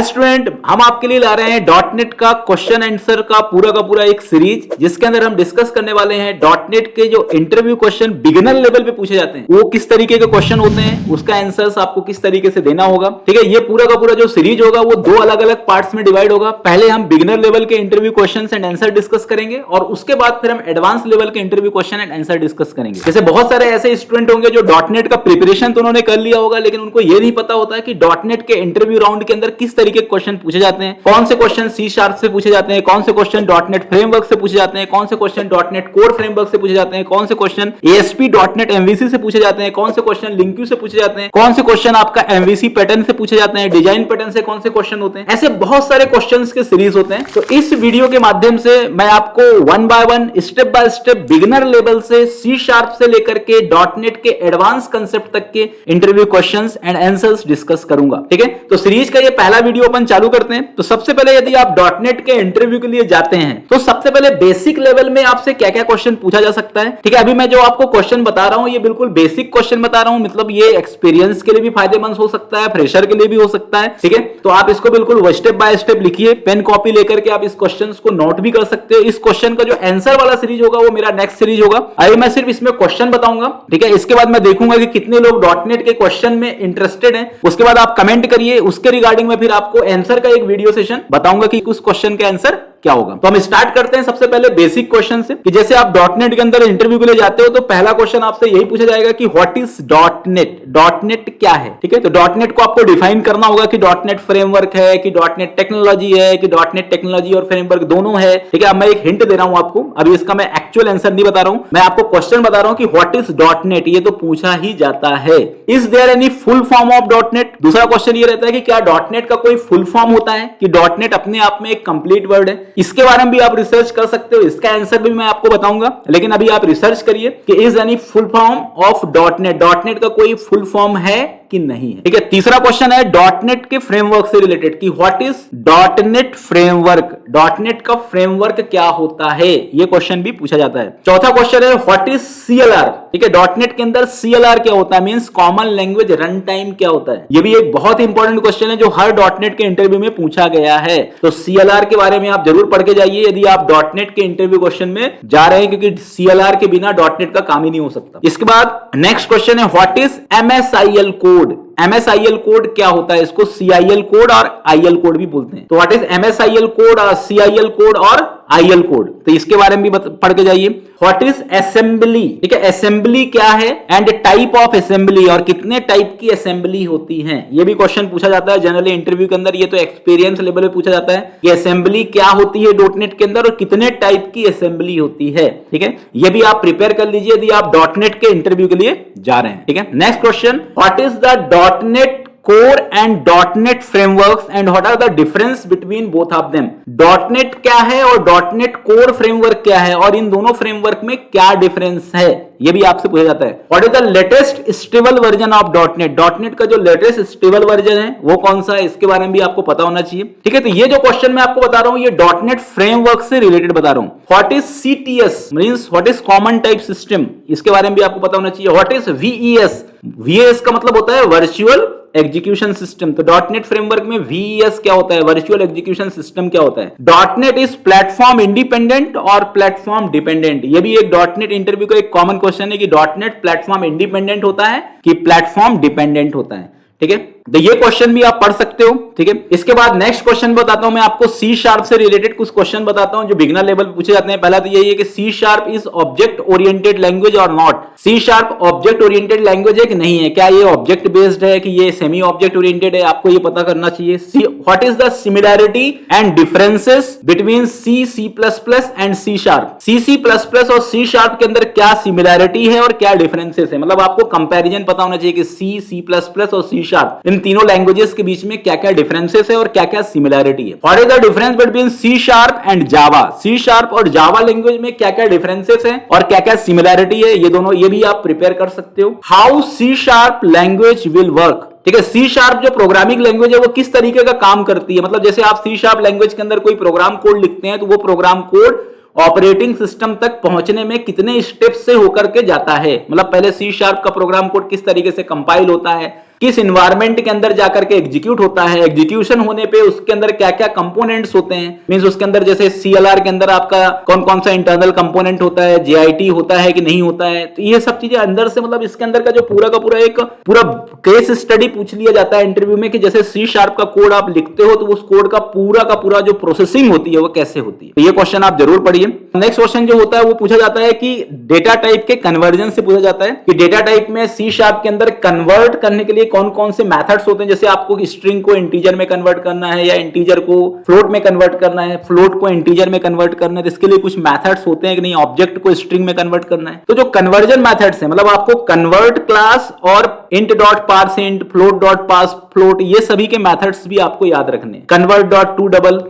Student, हम आपके लिए ला रहे हैं डॉट नेट का क्वेश्चन आंसर का पूरा एक सीरीज, जिसके अंदर हम डिस्कस करने वाले हैं डॉट नेट के जो इंटरव्यू क्वेश्चन बिगिनर लेवल पे पूछे जाते हैं वो किस तरीके के क्वेश्चन होते हैं, उसका आंसर्स आपको किस तरीके से देना होगा। ठीक है, ये पूरा का पूरा जो सीरीज होगा वो दो अलग अलग पार्ट्स में डिवाइड होगा। पहले हम बिगिनर लेवल के interview question and answer discuss करेंगे और उसके बाद फिर हम एडवांस लेवल के interview question and answer discuss करेंगे। जैसे बहुत सारे ऐसे स्टूडेंट होंगे जो डॉट नेट का प्रिपरेशन तो उन्होंने कर लिया होगा, लेकिन उनको ये नहीं पता होता है कि डॉट नेट के इंटरव्यू राउंड के अंदर किस तरीके के क्वेश्चन पूछे जाते हैं, कौन से क्वेश्चन सी शार्प से पूछे जाते हैं, कौन से क्वेश्चन डॉट नेट फ्रेमवर्क से पूछे जाते हैं, कौन से question dot net core framework से पूछे जाते हैं, कौन से question ASP dot net MVC से पूछे जाते हैं, कौन से क्वेश्चन लिंक्यू से पूछे जाते हैं, कौन से क्वेश्चन आपका एमवीसी पैटर्न से पूछे जाते हैं, डिजाइन पैटर्न से कौन से क्वेश्चन होते हैं। ऐसे बहुत सारे क्वेश्चंस के सीरीज होते हैं। तो इस वीडियो के माध्यम से मैं आपको one by one step by step beginner level से सी शार्प से लेकर के डॉट नेट के एडवांस कंसेप्ट तक के interview questions and answers discuss करूंगा। ठीक है, तो सीरीज का ये पहला वीडियो अपन चालू करते हैं। तो सबसे पहले यदि आप डॉट नेट के इंटरव्यू के लिए जाते हैं तो सबसे पहले बेसिक लेवल में आपसे क्या क्या क्वेश्चन पूछा जा सकता है। ठीक है, अभी मैं जो आपको क्वेश्चन बता रहा हूं ये बिल्कुल बेसिक क्वेश्चन बता रहा हूं, मतलब ये एक्सपीरियंस के लिए भी फायदेमंद हो सकता है, फ्रेशर के लिए भी हो सकता है। ठीक है, तो आप इसको बिल्कुल स्टेप बाय स्टेप लिखिए, पेन कॉपी लेकर के आप इस क्वेश्चन को नोट भी कर सकते हो। इस क्वेश्चन का जो आंसर वाला सीरीज होगा वो मेरा नेक्स्ट सीरीज होगा। अभी मैं सिर्फ इसमें क्वेश्चन बताऊंगा। ठीक है, इसके बाद मैं देखूंगा कि कितने लोग डॉट नेट के क्वेश्चन में इंटरेस्टेड हैं। उसके बाद आप कमेंट करिए, उसके रिगार्डिंग में फिर आपको आंसर का एक वीडियो सेशन बताऊंगा कि उस क्वेश्चन के आंसर क्या होगा। तो हम स्टार्ट करते हैं सबसे पहले बेसिक क्वेश्चन से कि जैसे आप डॉट नेट के अंदर इंटरव्यू के लिए जाते हो तो पहला क्वेश्चन आपसे यही पूछा जाएगा कि what is dot net, dot net क्या है। ठीक है, तो डॉट नेट को आपको डिफाइन करना होगा कि डॉट नेट फ्रेमवर्क है कि डॉट नेट टेक्नोलॉजी है कि डॉट नेट टेक्नोलॉजी और फ्रेमवर्क दोनों है। ठीक है, अब मैं एक हिंट दे रहा हूं आपको, अभी इसका मैं एक्चुअल आंसर नहीं बता रहा हूं, मैं आपको क्वेश्चन बता रहा हूं कि व्हाट इज डॉट नेट, ये तो पूछा ही जाता है। Is there any full form of dot net. दूसरा क्वेश्चन ये रहता है कि क्या डॉट नेट का कोई फुल फॉर्म होता है, कि डॉट नेट अपने आप में एक कंप्लीट वर्ड है। इसके बारे में भी आप रिसर्च कर सकते हो, इसका आंसर भी मैं आपको बताऊंगा, लेकिन अभी आप रिसर्च करिए कि is any full form of dot net, dot net का कोई फुल फॉर्म है कि नहीं है। ठीक है, तीसरा क्वेश्चन है डॉट नेट के फ्रेमवर्क से रिलेटेड कि what is dot net framework, dot net का फ्रेमवर्क क्या होता है, ये क्वेश्चन भी पूछा जाता है। चौथा क्वेश्चन है व्हाट इज सीएलआर। ठीक है, डॉट नेट के अंदर सीएलआर क्या होता है, means common language run time क्या होता है। ये भी एक बहुत इंपॉर्टेंट क्वेश्चन है जो हर डॉट नेट के इंटरव्यू में पूछा गया है। तो सीएलआर के बारे में आप जरूर पढ़ के जाइए यदि आप डॉट नेट के इंटरव्यू क्वेश्चन में जा रहे हैं, क्योंकि सीएलआर के बिना डॉट नेट का काम ही नहीं हो सकता। इसके बाद नेक्स्ट क्वेश्चन है व्हाट इज एमएसआईएल कोड। एमएसआईएल कोड क्या होता है, इसको सीआईएल कोड और आईएल कोड भी बोलते हैं। तो व्हाट इज एमएसआईएल कोड और सीआईएल कोड और आईएल कोड, तो इसके बारे में भी पढ़ के जाइए। What is assembly. ठीक है, असेंबली क्या है एंड टाइप ऑफ असेंबली, और कितने टाइप की असेंबली होती है, ये भी क्वेश्चन पूछा जाता है जनरली इंटरव्यू के अंदर। ये तो एक्सपीरियंस लेवल पे पूछा जाता है कि असेंबली क्या होती है डॉट नेट के अंदर और कितने टाइप की असेंबली होती है। ठीक है, ये भी आप प्रिपेयर कर लीजिए यदि आप डॉट नेट के इंटरव्यू के लिए जा रहे हैं। ठीक है, next question what is the dot net core and dot net frameworks and what are the difference between both of them. Dot net क्या है और डॉट नेट कोर फ्रेमवर्क क्या है और इन दोनों फ्रेमवर्क में क्या डिफरेंस है, ये भी आपसे पूछा जाता है। What is the latest stable version of dot net, dot net का जो लेटेस्ट स्टेबल वर्जन है वो कौन सा है, इसके बारे में भी आपको पता होना चाहिए। ठीक है, तो ये जो क्वेश्चन मैं आपको बता रहा हूं ये डॉट नेट फ्रेमवर्क से रिलेटेड बता रहा हूं। What is CTS means what is common type system, इसके बारे में भी आपको पता होना चाहिए। व्हाट इज वीईएस, वीईएस का मतलब होता है वर्चुअल एग्जीक्यूशन सिस्टम। तो डॉट नेट फ्रेमवर्क में वीईएस क्या होता है, वर्चुअल एग्जीक्यूशन सिस्टम क्या होता है। Dot net is platform independent और प्लेटफॉर्म डिपेंडेंट, ये भी एक डॉट नेट इंटरव्यू का एक कॉमन क्वेश्चन है कि डॉट नेट प्लेटफॉर्म इंडिपेंडेंट होता है कि प्लेटफॉर्म डिपेंडेंट होता है। ठीक है, तो ये क्वेश्चन भी आप पढ़ सकते हो। ठीक है, इसके बाद नेक्स्ट क्वेश्चन बताता हूं मैं आपको, सी शार्प से रिलेटेड कुछ क्वेश्चन बताता हूं जो बिगिनर लेवल पे पूछे जाते हैं। पहला तो यही है कि C sharp is object oriented language और not. C sharp object oriented language है कि नहीं है, क्या ये ऑब्जेक्ट बेस्ड है कि ये सेमी ऑब्जेक्ट ओरिएंटेड है, आपको ये पता करना चाहिए। What is the similarity and differences between C, C plus plus and C sharp. C plus plus और सी शार्प के अंदर क्या सिमिलैरिटी है और क्या डिफरेंसेस है, मतलब आपको कंपैरिजन पता होना चाहिए कि सी, सी प्लस प्लस और सी शार्प इन तीनों लैंग्वेजेस के बीच में क्या क्या डिफरेंसेस है और क्या क्या सिमिलैरिटी है। What is the difference between C sharp and Java, C sharp और जावा लैंग्वेज में क्या क्या डिफरेंसेस है और क्या क्या सिमिलैरिटी है, ये दोनों ये भी आप प्रिपेयर कर सकते हो। How C sharp language will work. ठीक है, सी शार्प जो प्रोग्रामिंग लैंग्वेज है वो किस तरीके का काम करती है, मतलब जैसे आप सी शार्प लैंग्वेज के अंदर कोई प्रोग्राम कोड लिखते हैं तो वो प्रोग्राम कोड ऑपरेटिंग सिस्टम तक पहुंचने में कितने स्टेप से होकर के जाता है, मतलब पहले सी शार्प का प्रोग्राम कोड किस तरीके से कंपाइल होता है, किस इन्वायरमेंट के अंदर जाकर के एग्जीक्यूट होता है, एग्जीक्यूशन होने पे उसके अंदर क्या क्या कंपोनेंट्स होते हैं, मींस उसके अंदर जैसे CLR के अंदर आपका कौन कौन सा इंटरनल कंपोनेंट होता है, JIT होता है कि नहीं होता है, तो ये सब चीजें अंदर से मतलब इसके अंदर का जो पूरा का पूरा एक पूरा केस स्टडी पूछ लिया जाता है इंटरव्यू में कि जैसे C# का कोड आप लिखते हो तो उस कोड का पूरा जो प्रोसेसिंग होती है वो कैसे होती है। तो ये क्वेश्चन आप जरूर पढ़िए। नेक्स्ट क्वेश्चन जो होता है वो पूछा जाता है कि डेटा टाइप के कन्वर्जन से पूछा जाता है कि डेटा टाइप में C# के अंदर कन्वर्ट करने के लिए कौन कौन से मेथड्स होते हैं, जैसे आपको स्ट्रिंग को इंटीजर में कन्वर्ट करना है या इंटीजर को फ्लोट में कन्वर्ट करना है, फ्लोट को इंटीजर में कन्वर्ट करना है, तो इसके लिए कुछ मेथड्स होते हैं कि नहीं, ऑब्जेक्ट को स्ट्रिंग में कन्वर्ट करना है। तो जो कन्वर्जन मेथड्स है मतलब आपको कन्वर्ट क्लास और int.parseInt, float.parseFloat ये सभी के मेथड्स भी आपको याद रखने। convert.toDouble,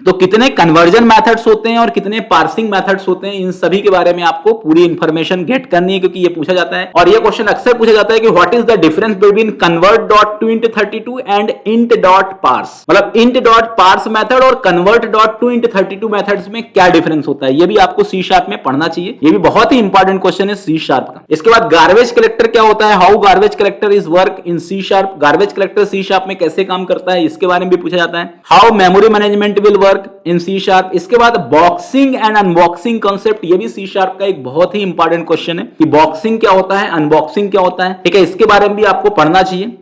तो कितने कन्वर्जन मेथड्स होते हैं और कितने पार्सिंग मेथड्स होते हैं, इन सभी के बारे में आपको पूरी इंफॉर्मेशन गेट करनी है क्योंकि ये पूछा जाता है। और ये क्वेश्चन अक्सर पूछा जाता है कि what is the difference between convert.toInt32 and int.parse, मतलब int.parse मेथड और convert.toInt32 मेथड्स में क्या डिफरेंस होता है, ये भी आपको C# में पढ़ना चाहिए। ये भी बहुत ही इंपॉर्टेंट क्वेश्चन है C# का। इसके बाद गार्बेज कलेक्टर क्या होता है, how garbage collector is work in C#, garbage collector C# में कैसे काम करता है इसके बारे में भी पूछा जाता है। How memory management will work in C#। इसके बाद बॉक्सिंग एंड अनबॉक्सिंग कॉन्सेप्ट, ये भी C# का एक बहुत ही इंपॉर्टेंट क्वेश्चन है कि बॉक्सिंग क्या होता है, अनबॉक्सिंग क्या होता है, ठीक है, इसके बारे में भी आपको पढ़ना चाहिए।